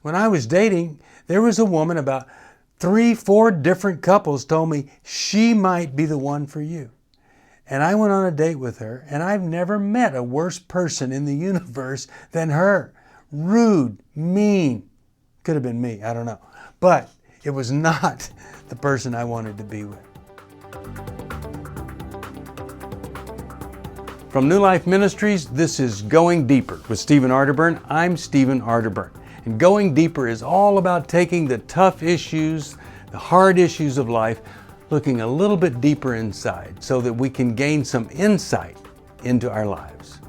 When I was dating, there was a woman, about 3-4 different couples told me she might be the one for you. And I went on a date with her, and I've never met a worse person in the universe than her. Rude, mean. Could have been me, I don't know. But it was not the person I wanted to be with. From New Life Ministries, this is Going Deeper with Stephen Arterburn. I'm Stephen Arterburn. And Going Deeper is all about taking the tough issues, the hard issues of life, looking a little bit deeper inside so that we can gain some insight into our lives.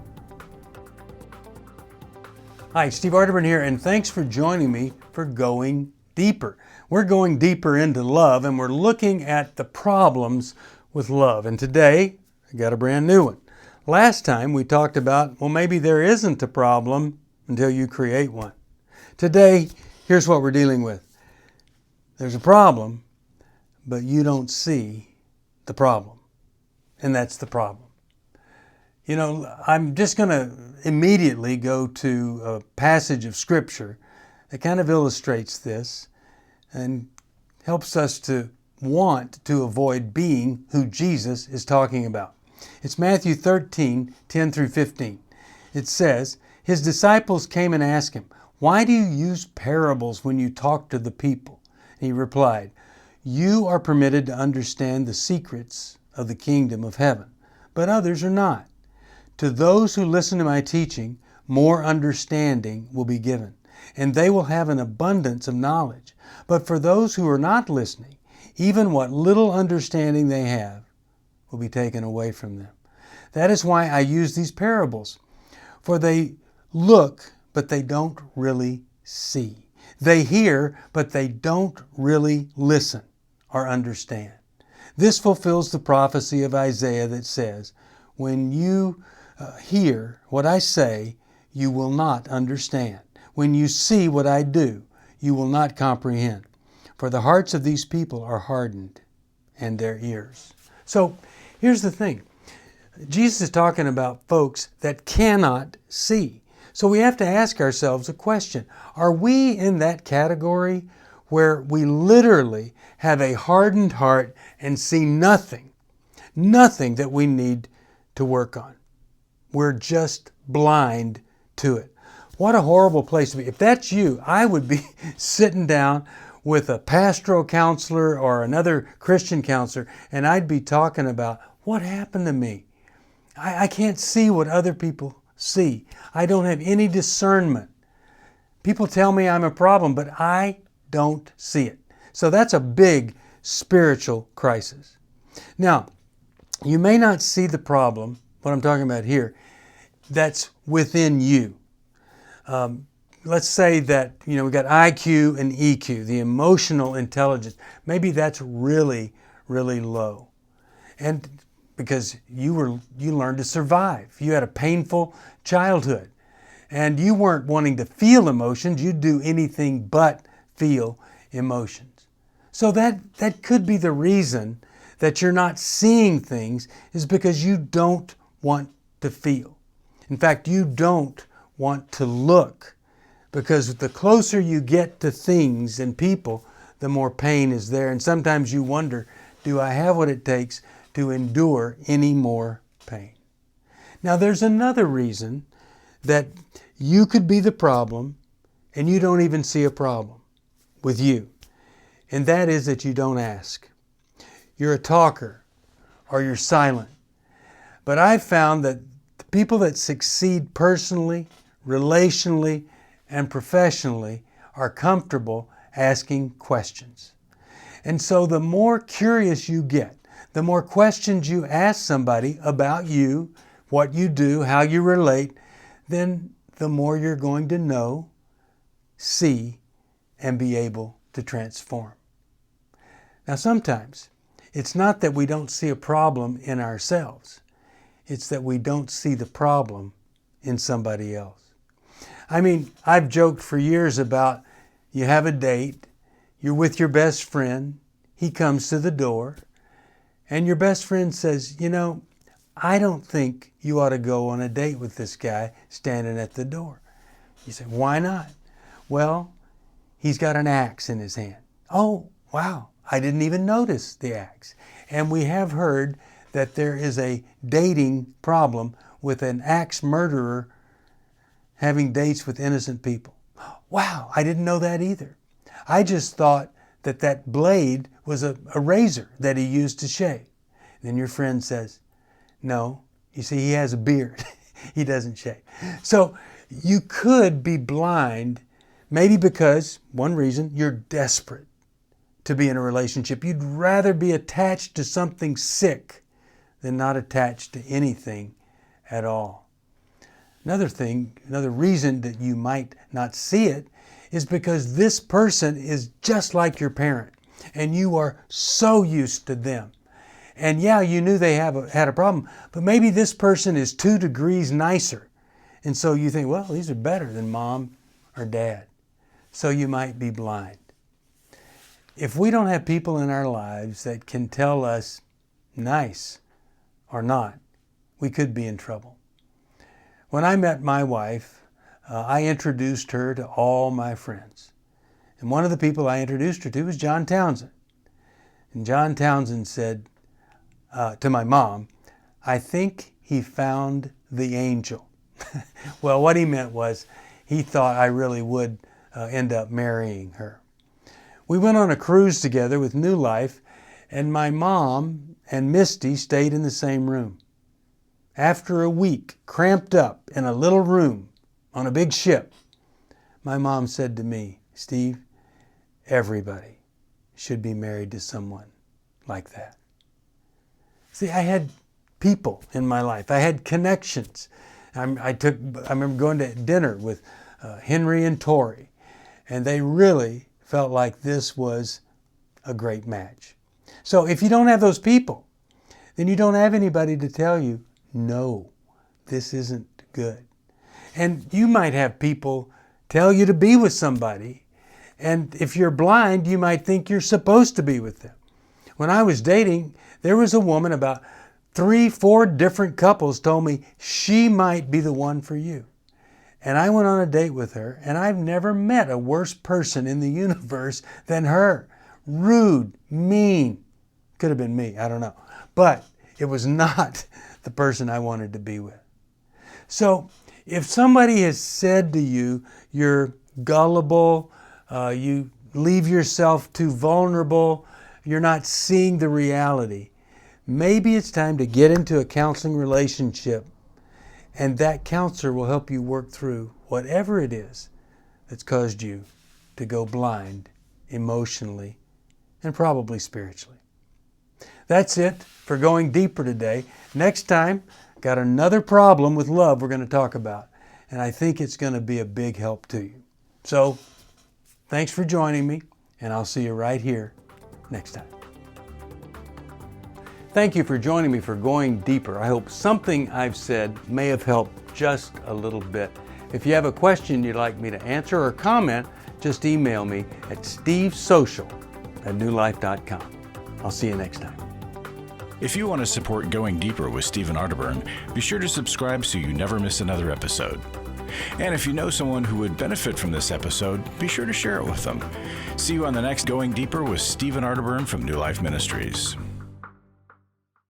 Hi, Steve Arterburn here, and thanks for joining me for Going Deeper. We're going deeper into love, and we're looking at the problems with love. And today, I got a brand new one. Last time we talked about, well, maybe there isn't a problem until you create one. Today, here's what we're dealing with. There's a problem, but you don't see the problem. And that's the problem. You know, I'm just going to immediately go to a passage of Scripture that kind of illustrates this and helps us to want to avoid being who Jesus is talking about. It's Matthew 13, 10 through 15. It says, "His disciples came and asked him, 'Why do you use parables when you talk to the people?' He replied, 'You are permitted to understand the secrets of the kingdom of heaven, but others are not. To those who listen to my teaching, more understanding will be given, and they will have an abundance of knowledge. But for those who are not listening, even what little understanding they have will be taken away from them. That is why I use these parables, for they look, but they don't really see. They hear, but they don't really listen or understand. This fulfills the prophecy of Isaiah that says, 'When you hear what I say, you will not understand. When you see what I do, you will not comprehend. For the hearts of these people are hardened, and their ears.'" So here's the thing. Jesus is talking about folks that cannot see. So we have to ask ourselves a question. Are we in that category where we literally have a hardened heart and see nothing that we need to work on? We're just blind to it. What a horrible place to be. If that's you, I would be sitting down with a pastoral counselor or another Christian counselor, and I'd be talking about what happened to me. I can't see what other people see. I don't have any discernment. People tell me I'm a problem, but I don't see it. So that's a big spiritual crisis. Now, you may not see the problem, what I'm talking about here, that's within you. Let's say that, we got IQ and EQ, the emotional intelligence. Maybe that's really, really low. And because you learned to survive. You had a painful childhood. And you weren't wanting to feel emotions. You'd do anything but feel emotions. So that could be the reason that you're not seeing things, is because you don't want to feel. In fact, you don't want to look, because the closer you get to things and people, the more pain is there. And sometimes you wonder, do I have what it takes to endure any more pain? Now, there's another reason that you could be the problem and you don't even see a problem with you. And that is that you don't ask. You're a talker or you're silent. But I've found that the people that succeed personally, relationally, and professionally are comfortable asking questions. And so the more curious you get, the more questions you ask somebody about you, what you do, how you relate, then the more you're going to know, see, and be able to transform. Now, sometimes it's not that we don't see a problem in ourselves. It's that we don't see the problem in somebody else. I mean, I've joked for years about, you have a date, you're with your best friend, he comes to the door, and your best friend says, I don't think you ought to go on a date with this guy standing at the door. You say, why not? Well, he's got an axe in his hand. Oh, wow, I didn't even notice the axe. And we have heard that there is a dating problem with an axe murderer having dates with innocent people. Wow, I didn't know that either. I just thought that that blade was a razor that he used to shave. Then your friend says, no, you see, he has a beard. He doesn't shave. So you could be blind, maybe because, one reason, you're desperate to be in a relationship. You'd rather be attached to something sick than not attached to anything at all. Another reason that you might not see it is because this person is just like your parent and you are so used to them. And yeah, you knew they had a problem, but maybe this person is 2 degrees nicer. And so you think, well, these are better than mom or dad. So you might be blind. If we don't have people in our lives that can tell us nice or not, we could be in trouble. When I met my wife, I introduced her to all my friends. And one of the people I introduced her to was John Townsend. And John Townsend said to my mom, I think he found the angel. Well, what he meant was he thought I really would end up marrying her. We went on a cruise together with New Life, and my mom and Misty stayed in the same room. After a week, cramped up in a little room on a big ship, my mom said to me, Steve, everybody should be married to someone like that. See, I had people in my life. I had connections. I remember going to dinner with Henry and Tori, and they really felt like this was a great match. So if you don't have those people, then you don't have anybody to tell you, no, this isn't good. And you might have people tell you to be with somebody, and if you're blind, you might think you're supposed to be with them. When I was dating, there was a woman, about 3-4 different couples told me she might be the one for you. And I went on a date with her, and I've never met a worse person in the universe than her. Rude, mean. Could have been me, I don't know. But it was not the person I wanted to be with. So if somebody has said to you, you're gullible, you leave yourself too vulnerable, you're not seeing the reality, maybe it's time to get into a counseling relationship, and that counselor will help you work through whatever it is that's caused you to go blind emotionally and probably spiritually. That's it for Going Deeper today. Next time, got another problem with love we're going to talk about, and I think it's going to be a big help to you. So, thanks for joining me, and I'll see you right here next time. Thank you for joining me for Going Deeper. I hope something I've said may have helped just a little bit. If you have a question you'd like me to answer or comment, just email me at stevesocial@newlife.com. I'll see you next time. If you want to support Going Deeper with Steve and Arterburn, be sure to subscribe so you never miss another episode. And if you know someone who would benefit from this episode, be sure to share it with them. See you on the next Going Deeper with Steve and Arterburn from New Life Ministries.